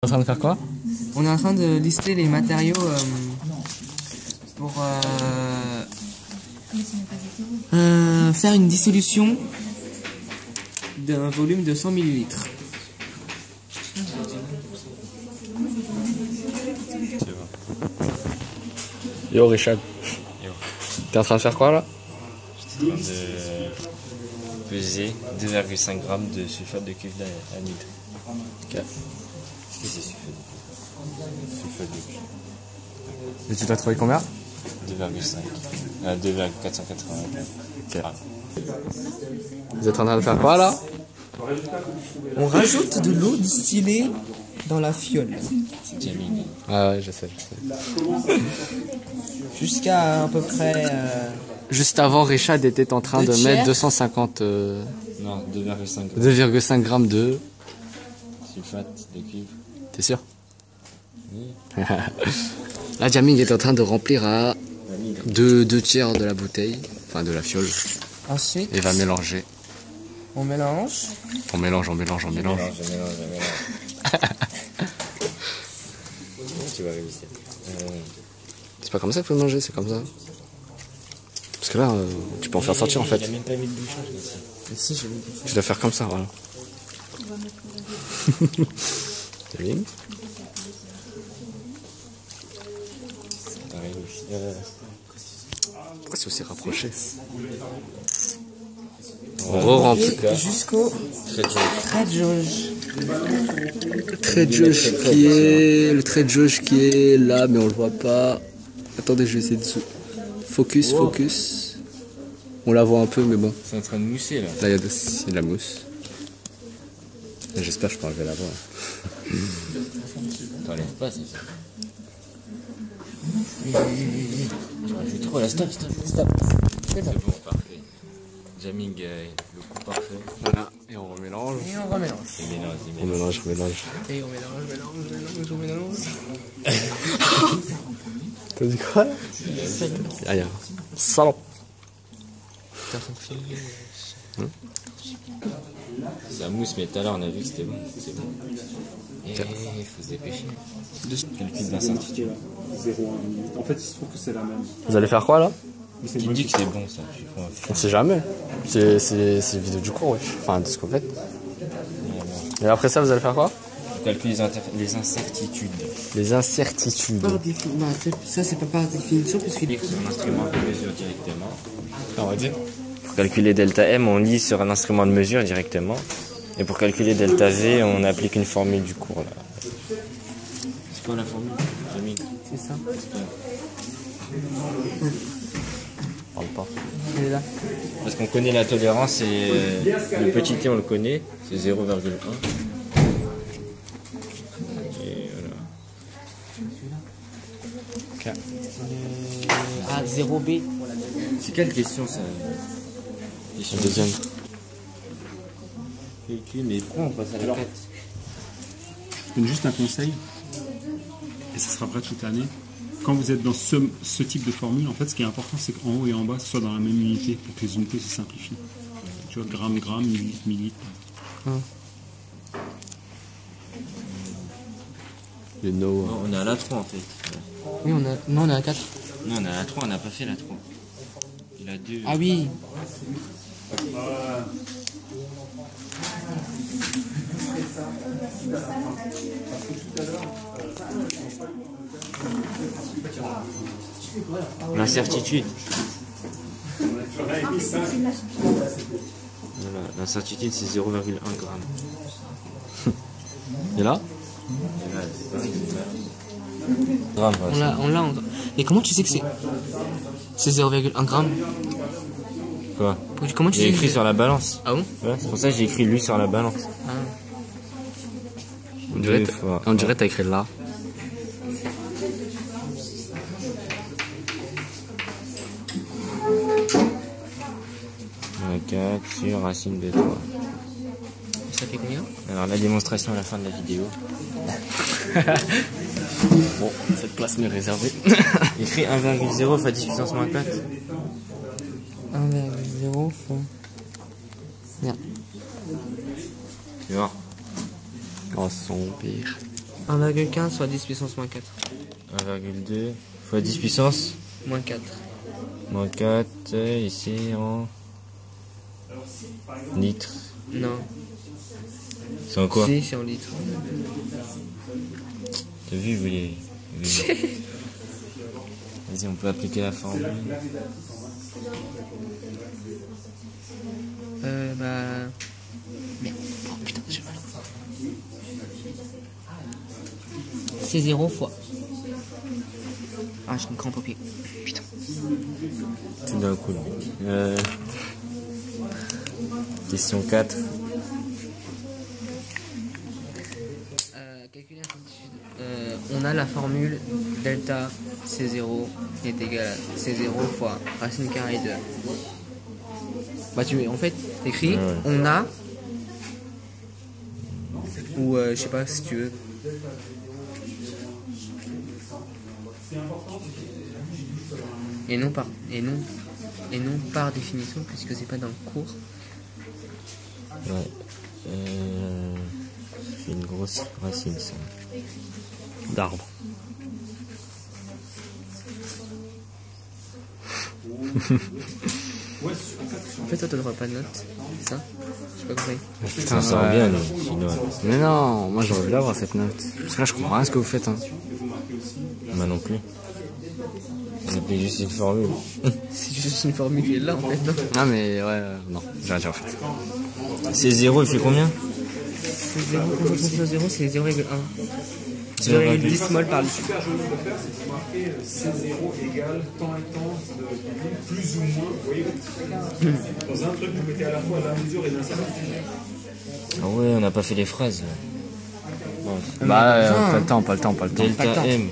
En train de faire quoi? On est en train de lister les matériaux pour faire une dissolution d'un volume de 100 ml. Yo Richard. Yo. T'es en train de faire quoi là? Je suis en train de peser 2,5 g de sulfate de cuivre d'anhydre. Ok. Qu'est-ce que c'est sulfate de cuivre? Et tu t'as trouvé combien? 2,5. 2,480. Ok. Vous êtes en train de faire quoi là? On rajoute de l'eau distillée dans la fiole Jaming. Ah ouais, je sais. jusqu'à à peu près Juste avant, Richard était en train de Deux mettre tiers. 250, Non, 2,5 g 2,5 grammes de... sulfate de cuivre. T'es sûr? Oui. Là, Jaming est en train de remplir à L'anhydre. deux tiers de la bouteille, enfin de la fiole, ensuite et va mélanger. on mélange. On mélange. Je mélange. Tu vas réussir. C'est pas comme ça qu'il faut manger, c'est comme ça. Parce que là, tu peux en faire sortir en Il a fait. même pas mis de bouchon, je sais. Ici je vais Tu dois faire comme ça, voilà. Jaming. T'as réussi. Pourquoi c'est aussi rapproché? Ouais, On re-remplit. cas. jusqu'au Très joli. trait de jauge. Trait de jauge qui est... Le trait de jauge qui est là, mais on le voit pas. Attendez, je vais essayer de... Focus. On la voit un peu, mais bon. C'est en train de mousser là. Là, il y a de la mousse. J'espère que je peux enlever la voix. T'enlèves pas, c'est ça. Tu rajoutes trop là, stop. C'est bon, parfait. Jamming, le coup parfait. Voilà, et on remélange. Et on remélange. Il On mélange. mélange. Et on mélange. T'as dit quoi? Rien. Salon. T'es en train de filmer. Ça mousse, mais tout à l'heure on a vu que c'était bon. C'est bon. Et il faut se dépêcher. Calcul d'incertitude. 0,1. En fait, il se trouve que c'est la même. Vous allez faire quoi là? Tu me dis que c'est bon ça. On sait jamais. C'est une vidéo du cours, wesh. Enfin, de ce qu'on fait. Et après ça, vous allez faire quoi? Calculer les incertitudes. Les incertitudes. Par définition, ça c'est pas par définition parce qu'il Sur un instrument de mesure directement. On va dire. Pour calculer delta M, on lit sur un instrument de mesure directement. Et pour calculer delta V, on applique une formule du cours là. C'est quoi la formule, Jamil? c'est ça. Parle pas. Elle est là. Parce qu'on connaît la tolérance et le petit t on le connaît, c'est 0,1. Et voilà. Ok. A0B. C'est quelle question ça? Question Le deuxième. calcul, mais pourquoi on passe à la tête? Je donne juste un conseil, et ça sera vrai toute l'année. Quand vous êtes dans ce type de formule, en fait, ce qui est important, c'est qu'en haut et en bas, ce soit dans la même unité, pour que les unités se simplifient. Tu vois, gramme, millilitre. Le no. Non, on est à la 3 en fait. Oui, on est à 4. Non, on est à la 3, on n'a pas fait la 3. Il a 2. Ah oui. L'incertitude. Voilà, l'incertitude c'est 0,1 g. Et là? Et là, c'est pareil, c'est grave. On l'a. Et comment tu sais que c'est 0,1 gramme? Quoi? Comment tu J'ai sais écrit que sur la balance. Ah bon? Ouais, c'est pour ça que j'ai écrit lui sur la balance. Ah. On dirait Deux fois. que t'as écrit là. Un 4 sur racine de 3. Ça fait combien? Alors la démonstration à la fin de la vidéo. Bon, cette place m'est réservée. Écrit 1,0 fois 10 puissance moins 4. 1,0 fois... Merde. Tu vois. Oh, son pire. 1,15 fois 10 puissance moins 4. 1,2 fois 10 puissance Moins 4. moins 4, ici en litres. Non. C'est en quoi? Si, c'est en litres. T'as vu, vous les... Vas-y, on peut appliquer la formule. Bah... Merde. Oh putain, j'ai mal. C'est 0 fois. Ah, j'ai une crampe au pied. Putain. Tout d'un coup. Question 4. Calculer l'incertitude. On a la formule delta C0 est égal à C0 fois racine carrée de... Bah en fait, t'écris Ouais. on a... Ou je sais pas si tu veux. Et non par définition, puisque c'est pas dans le cours. Ouais. C'est une grosse racine, ça. D'arbre. En fait, toi, t'auras pas de notes, c'est ça? J'ai pas compris. Putain, ça va bien, le chinois. Mais non, moi j'aurais voulu avoir cette note. Parce que là je comprends rien à ce que vous faites. Hein. Moi non plus. C'est juste une formule. C'est juste une formule qui est là, en fait, non? Ah mais ouais, non, j'ai rien fait. C'est 0, il fait combien? C'est 0, concentré sur 0, c'est 0,1. 0,10 mol par litre. Super joli de faire, c'est de marquer C0 égale temps et temps de plus ou moins, vous voyez. Dans un truc, vous mettez à la fois la mesure et l'incertitude. Ah ouais, on n'a pas fait les phrases. Bah, pas le temps. Delta M.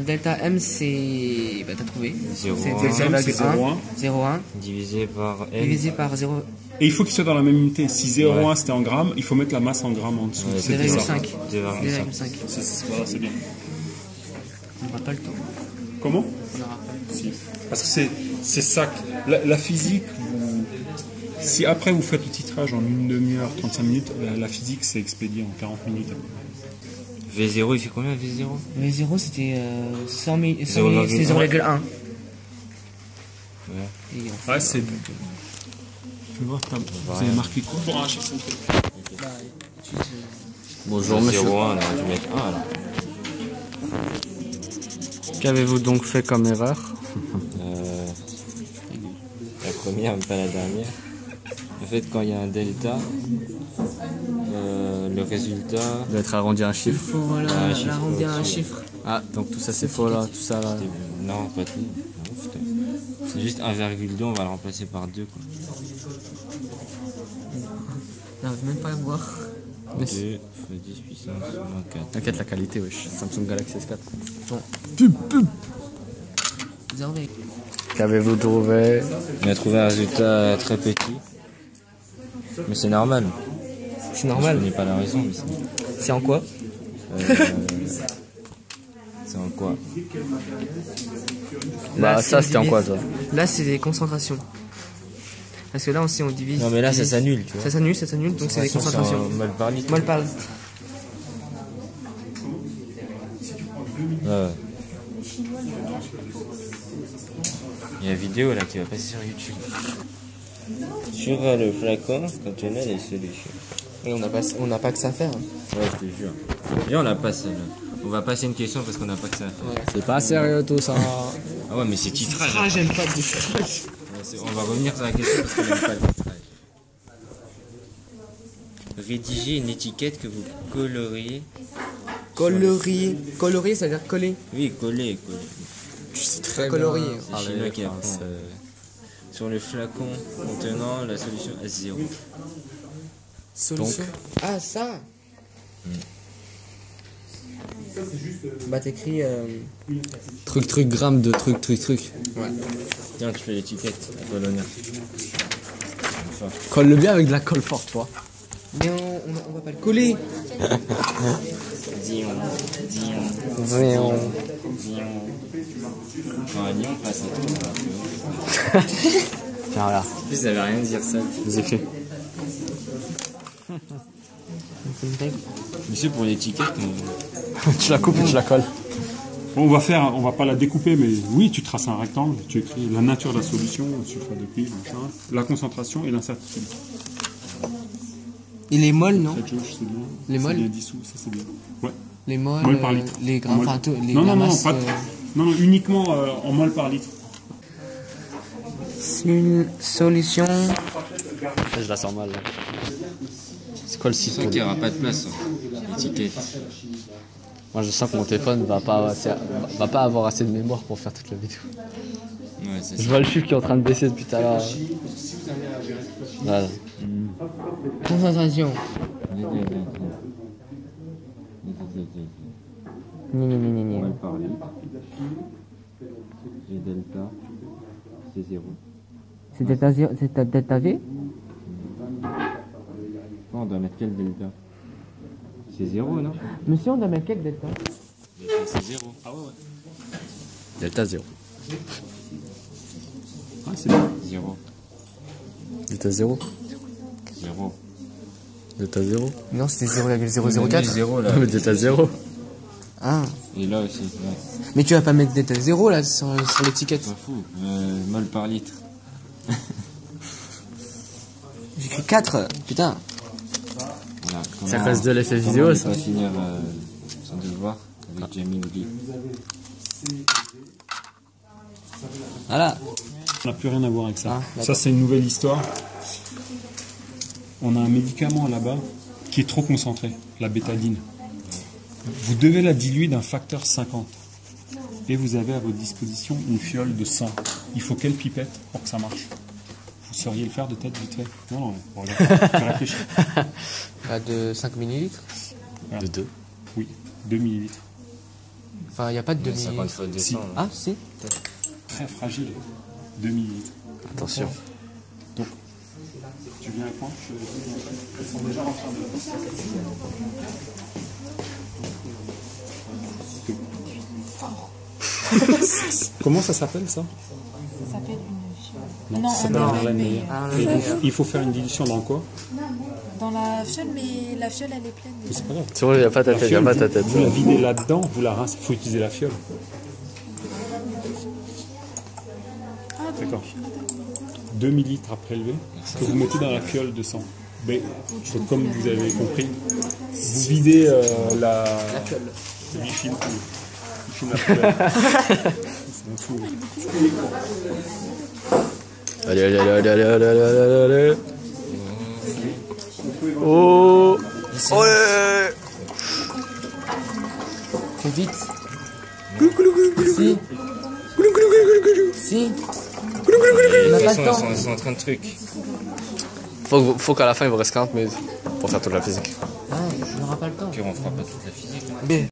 Delta M, c'est... Bah, t'as trouvé. 0, C'est 0,1. 0,1 divisé par M. divisé par 0... Et il faut qu'il soit dans la même unité. Si 0,1 Ouais. c'était en grammes, il faut mettre la masse en grammes en dessous. Ouais, C'était ça. 2,5. 2,5. 2,5. C'est bien. On n'aura pas le temps. Comment? On n'aura pas le temps. Si. Parce que c'est ça. La physique, si après vous faites le titrage en une demi-heure, 35 minutes, la physique c'est expédié en 40 minutes. V0, il fait combien V0? V0, c'était 100 000... C'est 0,1. 0,1. Ouais. Ouais, c'est. Fais voir, vous avez marqué quoi? Bonjour monsieur. 0,1, on aurait dû mettre 1 alors. Qu'avez-vous donc fait comme erreur? La première, mais pas la dernière. En fait, quand il y a un delta, le résultat... Doit être arrondi à un Il chiffre. faut Ah, un chiffre l'arrondir à un au-dessus. chiffre. Ah, donc tout ça c'est faux là, tout ça là. Non, pas tout. Non, putain. C'est juste 1,2, on va le remplacer par 2. Quoi. J'arrive même pas à voir. 2 fois 10 puissance moins 4. T'inquiète, la qualité, wesh. Samsung Galaxy S4. Zéro avec. Qu'avez-vous trouvé? On a trouvé un résultat très petit. Mais c'est normal. C'est Je normal. connais pas la raison, mais C'est en quoi? c'est en quoi? Bah Là, ça si on c'était en quoi divise- toi? Là, c'est des concentrations. Parce que là, on divise. Non, mais là, ça divise- s'annule, tu vois. Ça s'annule, donc c'est des C'est en concentrations. mol par litre. Mol par litre. Ouais. Il y a une vidéo là qui va passer sur YouTube. Sur le flacon, quand on a les solutions. Et on n'a pas que ça à faire. Ouais, je te jure. Et on la passe celle-là. On va passer une question parce qu'on n'a pas que ça à faire. C'est pas sérieux tout ça. Ah ouais, mais c'est titrage. Ah, j'aime pas le titrage. On va revenir sur la question parce qu'on n'aime pas le titrage. Rédigez une étiquette que vous coloriez. Colorier. Colorier, ça veut dire coller. Oui, coller. Tu sais très Colorier. bien C'est parler chinois qui apprend. français. Sur le flacon contenant la solution S0. Solution. Ah, ça. Bah, t'écris. Truc, gramme de truc. Ouais. Tiens, tu fais l'étiquette à toi l'honneur. Enfin, Colle-le bien avec de la colle forte, toi. Mais on va pas le coller. Dion. Quand un lion passe à toi. Tiens, voilà. En plus, ça veut rien dire ça. Les écrits. C'est une règle. Monsieur, pour l'étiquette, on Tu la coupes et tu la colles. Bon, on va pas la découper, mais oui, tu traces un rectangle, tu écris la nature de la solution, le sulfate de cuivre, machin, la concentration et l'incertitude. Et les moles, non? Cette jauge, c'est bien. Les molles? C'est bien dissous, ça c'est bien. Ouais. Les moles, Mol par litre. les grammes, Mol. enfin, les Non, grammasses, non, uniquement en mol par litre. C'est une solution. Je la sens mal. Là. C'est quoi le site C'est ça qu'il n'y aura pas de place, l'étiquette. Moi, je sens que mon téléphone va pas avoir assez de mémoire pour faire toute la vidéo. Ouais, c'est Je ça. vois le chiffre qui est en train de baisser depuis tout à l'heure. Voilà. Concentration. Mol par litre. G delta, c'est 0. C'est delta V? On doit mettre quel delta? C'est 0, non? Monsieur, on doit mettre quel delta? C'est 0. Ah ouais. Delta 0. Ah, c'est bien. 0. Delta 0. 0. Delta 0. Non, c'était 0,004. 0 là. Mais delta 0. Ah. Et là aussi, ouais. Mais tu vas pas mettre delta 0 là sur l'étiquette. Pas fou. Mol par litre. J'ai écrit 4. Putain. Voilà, C'est à cause de l'effet vidéo, comment ça. on va finir son devoir avec Jamie Oudi. Voilà. On n'a plus rien à voir avec ça. Ah, d'accord. Ça, c'est une nouvelle histoire. On a un médicament là-bas qui est trop concentré, la bétadine. Vous devez la diluer d'un facteur 50. Et vous avez à votre disposition une fiole de 100. Il faut quelle pipette pour que ça marche? Vous sauriez le faire de tête vite fait? Non, regarde, tu réfléchis. De 5 millilitres. De 2. Oui, 2 millilitres. Enfin, il n'y a pas de 2 50 millilitres. fois 200. Si. là. Ah, si. Très fragile. 2 millilitres. Attention. Donc, tu viens avec moi? Elles sont déjà en train de... Comment ça s'appelle ça? Ça s'appelle une fiole. Non, Non, ça un s'appelle un éveil Rennes. meilleur. Il faut faire une dilution dans quoi? Dans la fiole, mais la fiole elle est pleine. Mais c'est pas grave. C'est vrai, il n'y a pas ta La tête. Il n'y a fiole, pas ta tête. vous la videz là-dedans, vous la rincez. Il faut utiliser la fiole. Ah, donc, D'accord. 2 millilitres à prélever que vous mettez dans la fiole de sang. Mais donc, comme vous avez compris, vous videz la fiole. Il filme la poubelle. C'est un fou. Allez, allez, allez, allez, allez, allez, allez, allez. Oh. Allez. Fais vite. Si. Si. De n'a toute pas façon, le temps. ils sont en train de truc. Faut qu'à la fin, il vous reste 40 minutes pour faire toute la physique. Ah, on n'aura pas le temps. Puis on fera pas toute la physique. Mais